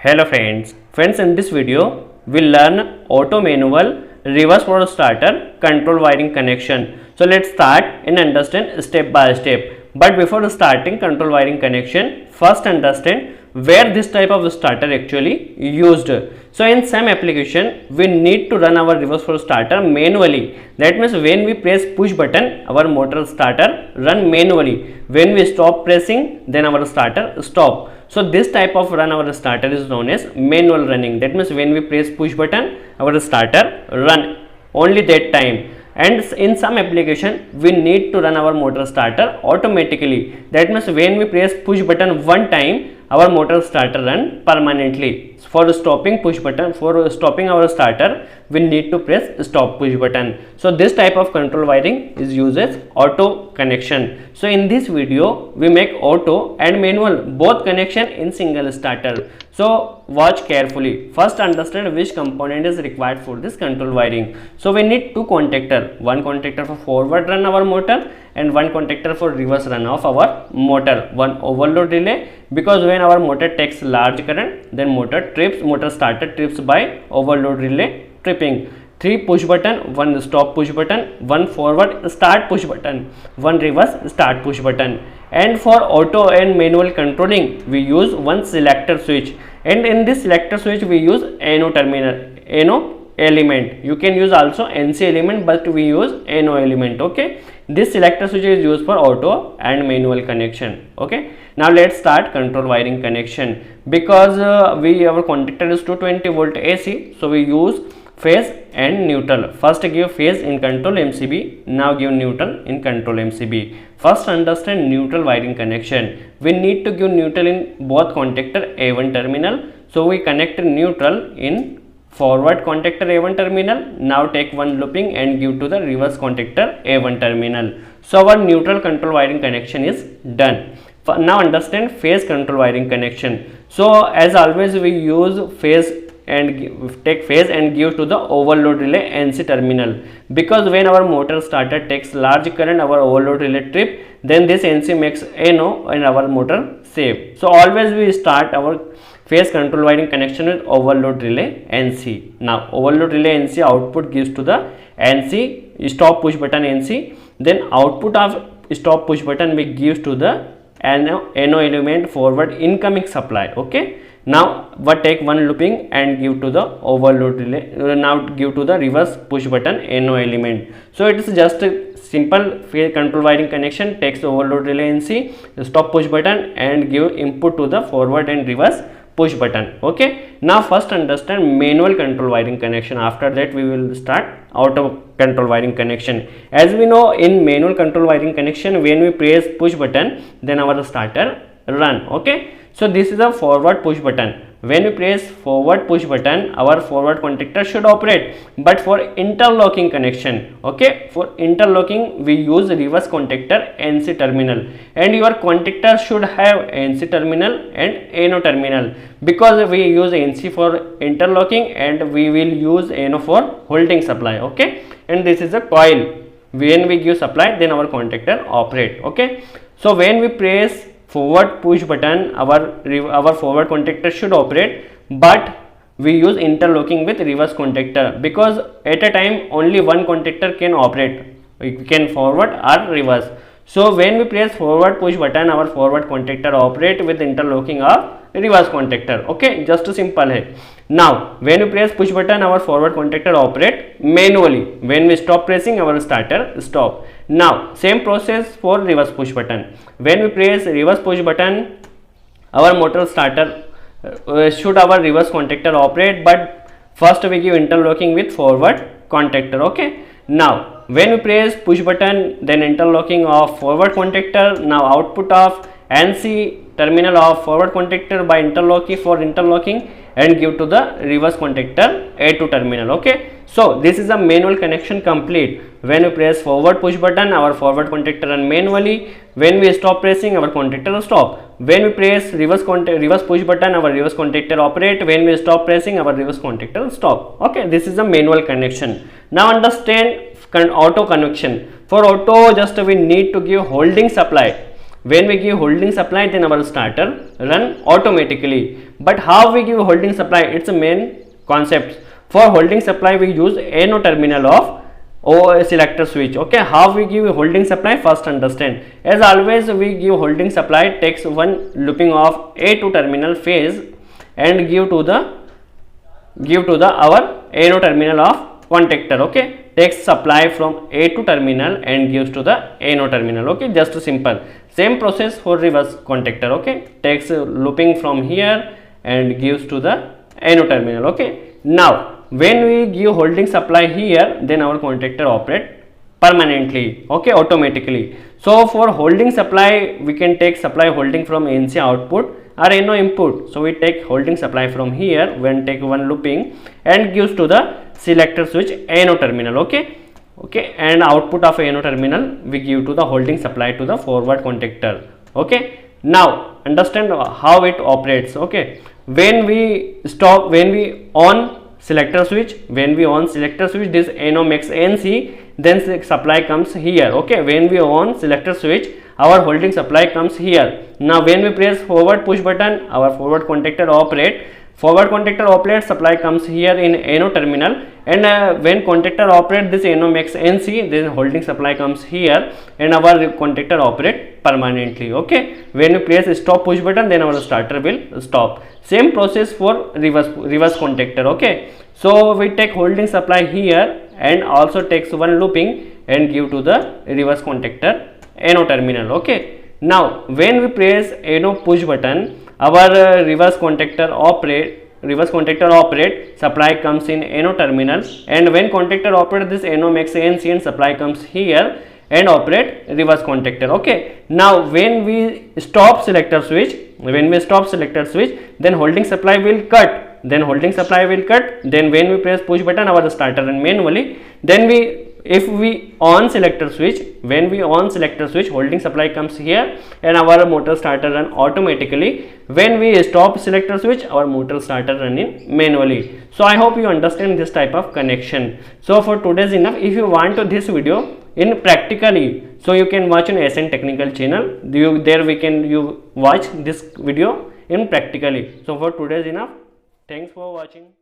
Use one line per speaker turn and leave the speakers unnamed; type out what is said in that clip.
Hello friends, in this video we'll learn auto manual reverse for starter control wiring connection. So let's start and understand step by step. But before starting control wiring connection, first understand where this type of starter actually used. So in some application we need to run our reverse for starter manually. That means when we press push button, our motor starter run manually. When we stop pressing, then our starter stop. So this type of run our starter is known as manual running. That means when we press push button, our starter run only that time. And in some application we need to run our motor starter automatically. That means when we press push button one time, our motor starter run permanently. For stopping push button, for stopping our starter, we need to press stop push button. So this type of control wiring is used as auto connection. So in this video we make auto and manual both connection in single starter. So watch carefully. First understand which component is required for this control wiring. So we need two contactor, one contactor for forward run our motor and one contactor for reverse run of our motor, one overload relay, because when our motor takes large current, then motor starter trips by overload relay tripping. 3 push button, 1 stop push button, 1 forward start push button, 1 reverse start push button. And for auto and manual controlling we use one selector switch, and in this selector switch we use NO terminal, NO element. You can use also NC element, but we use NO element. Okay, this selector switch is used for auto and manual connection. Okay, now let's start control wiring connection. Because our contactor is 220 volt AC, so we use phase and neutral. First give phase in control MCB, now give neutral in control MCB. First understand neutral wiring connection. We need to give neutral in both contactor A1 terminal. So we connect neutral in forward contactor A1 terminal. Now take one looping and give to the reverse contactor A1 terminal. So our neutral control wiring connection is done. Now understand phase control wiring connection. So as always we use phase and take phase and give to the overload relay NC terminal, because when our motor starter takes large current, our overload relay trip, then this NC makes NO and our motor save. So always we start our phase control wiring connection with overload relay NC. Now overload relay NC output gives to the NC stop push button NC, then output of stop push will be gives to the NO element forward incoming supply. Okay, now what take one looping and give to the overload relay, now give to the reverse push button NO element. So it is just a simple phase control wiring connection. Takes overload relay NC, the stop push button and give input to the forward and reverse push button. Okay, now first understand manual control wiring connection. After that we will start auto control wiring connection. As we know, in manual control wiring connection, when we press push button, then our starter run. Okay, so this is a forward push button. When we press forward push button, our forward contactor should operate. But for interlocking connection, okay, for interlocking we use reverse contactor NC terminal, and your contactor should have NC terminal and NO terminal, because we use NC for interlocking and we will use NO for holding supply. Okay, and this is a coil. When we give supply, then our contactor operate. Okay, so when we press forward push button, our forward contactor should operate, but we use interlocking with reverse contactor, because at a time only one contactor can operate, we can forward or reverse. So when we press forward push button, our forward contactor operate with interlocking of reverse contactor. Okay, just simple hai. Now when we press push button, our forward contactor operate manually. When we stop pressing, our starter stop. Now same process for reverse push button. When we press reverse push button, our motor starter should our reverse contactor operate, but first we give interlocking with forward contactor. Okay, now when we press push button, then interlocking of forward contactor, now output of NC terminal of forward contactor by interlocking for interlocking and give to the reverse contactor A2 terminal. Okay, so this is a manual connection complete. When we press forward push button, our forward contactor run manually. When we stop pressing, our contactor stop. When we press reverse push button, our reverse contactor operate. When we stop pressing, our reverse contactor stop. Okay, this is a manual connection. Now understand auto connection. For auto, just we need to give holding supply. When we give holding supply, then our starter run automatically. but how we give holding supply, it's a main concept. For holding supply we use NO terminal of O selector switch. Okay, how we give holding supply, first understand. As always we give holding supply, takes one looping of A2 terminal phase and give to the our NO terminal of contactor. Okay, takes supply from A2 terminal and gives to the NO terminal. Okay, just simple. Same process for reverse contactor. Okay, takes looping from here and gives to the NO terminal. Okay, now when we give holding supply here, then our contactor operate permanently. Okay, automatically. So for holding supply we can take supply holding from NC output or NO input. So we take holding supply from here, when take one looping and gives to the selector switch NO terminal. Okay, and output of NO terminal we give to the holding supply to the forward contactor. Okay, now understand how it operates. Okay, when we on selector switch, this NO makes NC, then the supply comes here. Okay, when we on selector switch, our holding supply comes here. Now when we press forward push button, our forward contactor operates, supply comes here in NO terminal, and when contactor operates, this NO makes NC, then holding supply comes here and our contactor operate permanently. Okay, when we press stop push button, then our starter will stop. Same process for reverse contactor. Okay, so we take holding supply here and also takes one looping and give to the reverse contactor NO terminal. Okay, now when we press NO push button, our reverse contactor operate, supply comes in NO terminal, and when contactor operates, this NO makes NC and supply comes here and operate reverse contactor. Okay, now when we stop selector switch, then holding supply will cut, then when we press push button, our starter run manually. Then when we on selector switch, holding supply comes here and our motor starter run automatically. When we stop selector switch, our motor starter running manually. So I hope you understand this type of connection. So for today's enough. If you want this video in practically, so you can watch on SN Technical channel. You watch this video in practically. So for today's enough. Thanks for watching.